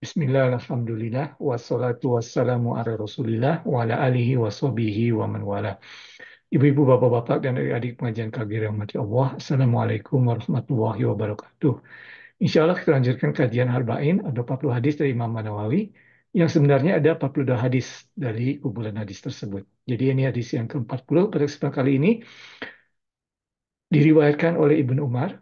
Bismillah, alhamdulillah, wassalatu wassalamu ala rasulillah, wa ala alihi wa sahbihi wa man wala. Ibu-ibu, bapak-bapak, dan adik-adik pengajian kami yang rahmati Allah. Assalamualaikum warahmatullahi wabarakatuh. Insya Allah kita lanjutkan kajian Harba'in, ada 40 hadis dari Imam Nawawi, yang sebenarnya ada 42 hadis dari kumpulan hadis tersebut. Jadi ini hadis yang ke-40 pada kesempatan kali ini, diriwayatkan oleh Ibnu Umar.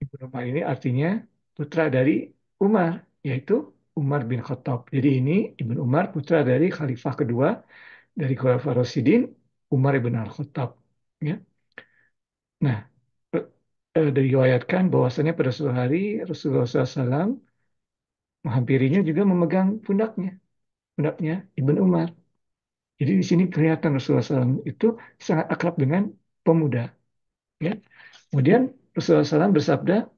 Ibnu Umar ini artinya putra dari Umar, yaitu Umar bin Khattab. Jadi ini Ibnu Umar putra dari khalifah kedua dari Khulafaur Rasyidin, Umar bin Al-Khattab. Ya. Nah, diriwayatkan bahwasanya pada suatu hari Rasulullah SAW menghampirinya juga memegang pundaknya Ibnu Umar. Jadi di sini kelihatan Rasulullah SAW itu sangat akrab dengan pemuda. Ya. Kemudian Rasulullah SAW bersabda,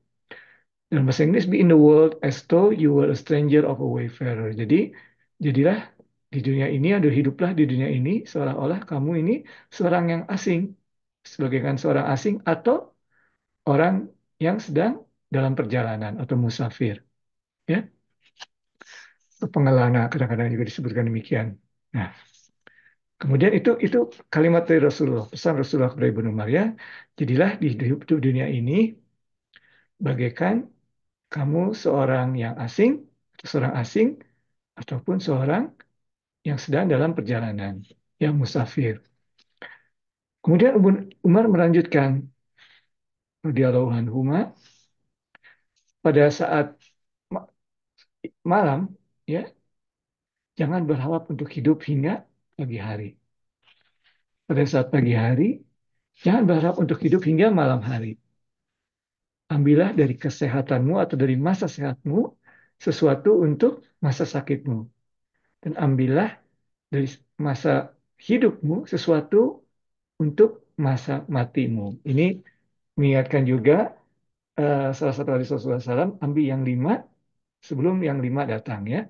dalam bahasa Inggris, be in the world as though you were a stranger of a wayfarer. Jadi, jadilah di dunia ini, atau hiduplah di dunia ini seolah-olah kamu ini seorang yang asing, sebagaikan seorang asing atau orang yang sedang dalam perjalanan atau musafir. Ya, pengelana kadang-kadang juga disebutkan demikian. Nah, kemudian itu kalimat dari Rasulullah, pesan Rasulullah kepada Ibnu Umar ya. Jadilah di hidup dunia ini bagaikan kamu seorang yang asing, seorang asing ataupun seorang yang sedang dalam perjalanan, yang musafir. Kemudian Umar melanjutkan, radhiyallahu anhuma, pada saat malam, ya, jangan berharap untuk hidup hingga pagi hari. Pada saat pagi hari, jangan berharap untuk hidup hingga malam hari. Ambillah dari kesehatanmu atau dari masa sehatmu sesuatu untuk masa sakitmu. Dan ambillah dari masa hidupmu sesuatu untuk masa matimu. Ini mengingatkan juga salah satu hadis Rasulullah SAW, ambil yang 5 sebelum yang 5 datang ya.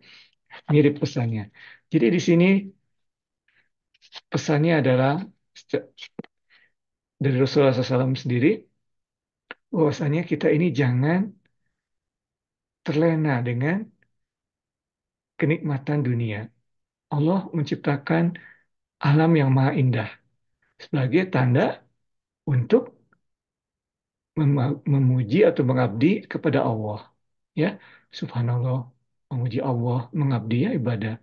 Mirip pesannya. Jadi di sini pesannya adalah dari Rasulullah SAW sendiri, bahwasanya kita ini jangan terlena dengan kenikmatan dunia. Allah menciptakan alam yang maha indah sebagai tanda untuk memuji atau mengabdi kepada Allah. Ya, subhanallah, memuji Allah, mengabdi ya ibadah.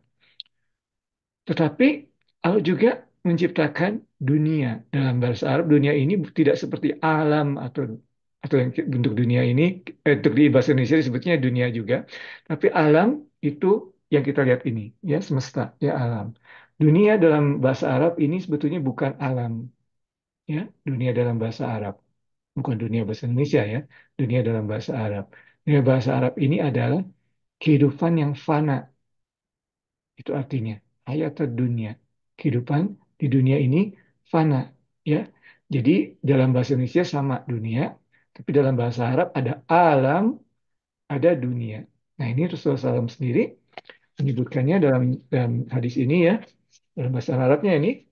Tetapi Allah juga menciptakan dunia. Dalam bahasa Arab, dunia ini tidak seperti alam atau yang bentuk dunia ini, untuk di bahasa Indonesia disebutnya dunia juga. Tapi alam itu yang kita lihat ini, ya semesta, ya alam. Dunia dalam bahasa Arab ini sebetulnya bukan alam, ya dunia dalam bahasa Arab, bukan dunia bahasa Indonesia ya, dunia dalam bahasa Arab. Dunia bahasa Arab ini adalah kehidupan yang fana, itu artinya hayat dunia, kehidupan di dunia ini fana, ya. Jadi dalam bahasa Indonesia sama dunia, tapi dalam bahasa Arab ada alam, ada dunia. Nah ini Rasulullah SAW sendiri menyebutkannya dalam hadis ini ya, dalam bahasa Arabnya ini,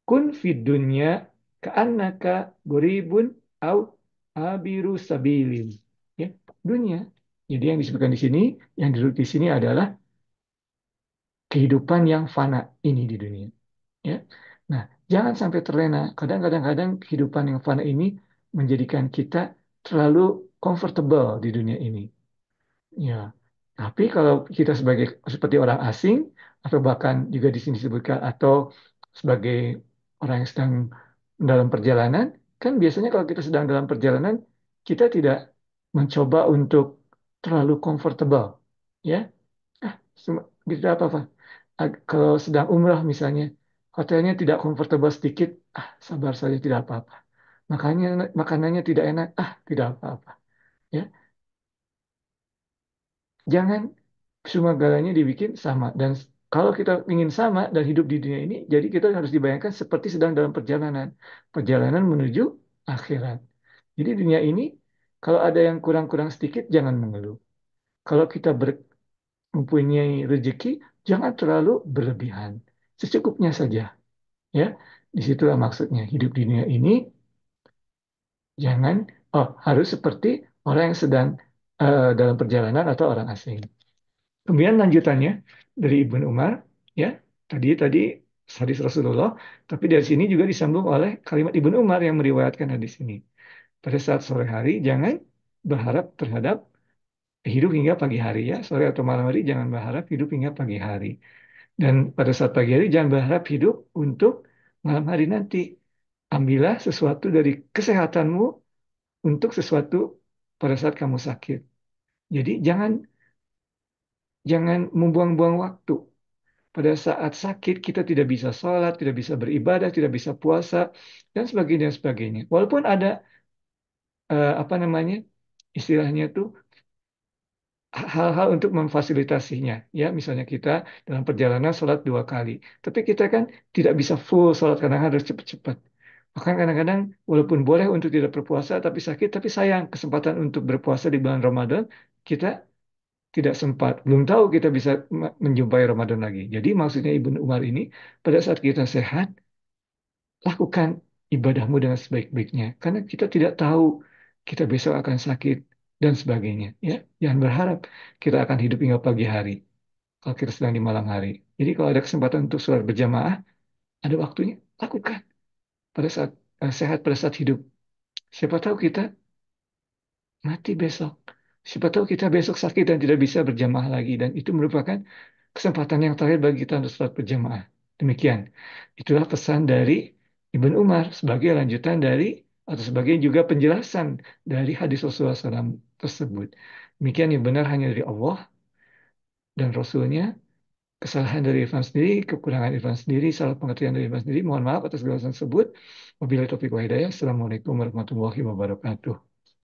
kun fid dunya ka'annaka guribun au abiru sabilin. Ya, dunia. Jadi yang disebutkan di sini, yang duduk di sini adalah kehidupan yang fana ini di dunia. Ya. Nah, jangan sampai terlena. Kadang-kadang kehidupan yang fana ini menjadikan kita terlalu comfortable di dunia ini. Ya, tapi kalau kita sebagai seperti orang asing atau bahkan juga di sini disebutkan atau sebagai orang yang sedang dalam perjalanan, kan biasanya kalau kita sedang dalam perjalanan kita tidak mencoba untuk terlalu comfortable, ya. Ah, tidak apa-apa. Kalau sedang umrah misalnya, hotelnya tidak comfortable sedikit, sabar saja tidak apa-apa. Makanya makanannya tidak enak, tidak apa-apa. Ya, jangan semua galanya dibikin sama. Dan kalau kita ingin sama dan hidup di dunia ini, jadi kita harus dibayangkan seperti sedang dalam perjalanan. Perjalanan menuju akhirat. Jadi dunia ini, kalau ada yang kurang-kurang sedikit, jangan mengeluh. Kalau kita mempunyai rezeki, jangan terlalu berlebihan. Secukupnya saja. Ya, disitulah maksudnya. Hidup di dunia ini, jangan, harus seperti orang yang sedang dalam perjalanan atau orang asing. Kemudian lanjutannya dari Ibnu Umar, ya tadi tadi hadis Rasulullah, tapi dari sini juga disambung oleh kalimat Ibnu Umar yang meriwayatkan hadis ini. Pada saat sore hari jangan berharap terhadap hidup hingga pagi hari ya, sore atau malam hari jangan berharap hidup hingga pagi hari. Dan pada saat pagi hari jangan berharap hidup untuk malam hari nanti. Ambillah sesuatu dari kesehatanmu untuk sesuatu pada saat kamu sakit. Jadi jangan jangan membuang-buang waktu. Pada saat sakit kita tidak bisa sholat, tidak bisa beribadah, tidak bisa puasa dan sebagainya dan sebagainya. Walaupun ada apa namanya istilahnya itu hal-hal untuk memfasilitasinya. Ya, misalnya kita dalam perjalanan sholat 2 kali, tapi kita kan tidak bisa full sholat karena harus cepat-cepat. Bahkan kadang-kadang walaupun boleh untuk tidak berpuasa tapi sakit, tapi sayang kesempatan untuk berpuasa di bulan Ramadan kita tidak sempat. Belum tahu kita bisa menjumpai Ramadan lagi. Jadi maksudnya Ibnu Umar ini pada saat kita sehat lakukan ibadahmu dengan sebaik-baiknya karena kita tidak tahu kita besok akan sakit dan sebagainya ya jangan berharap kita akan hidup hingga pagi hari kalau kita sedang di malam hari jadi kalau ada kesempatan untuk sholat berjamaah ada waktunya lakukan pada saat sehat pada saat hidup siapa tahu kita mati besok. Siapa tahu kita besok sakit dan tidak bisa berjamaah lagi. Dan itu merupakan kesempatan yang terakhir bagi kita untuk sholat berjamaah. Demikian. Itulah pesan dari Ibn Umar sebagai lanjutan dari atau sebagai juga penjelasan dari hadis Rasulullah SAW tersebut. Demikian yang benar hanya dari Allah dan Rasulnya. Kesalahan dari Irfan sendiri, kekurangan Irfan sendiri, salah pengertian dari Irfan sendiri. Mohon maaf atas segala tersebut. Wabillahi taufiq wa hidayah. Assalamualaikum warahmatullahi wabarakatuh.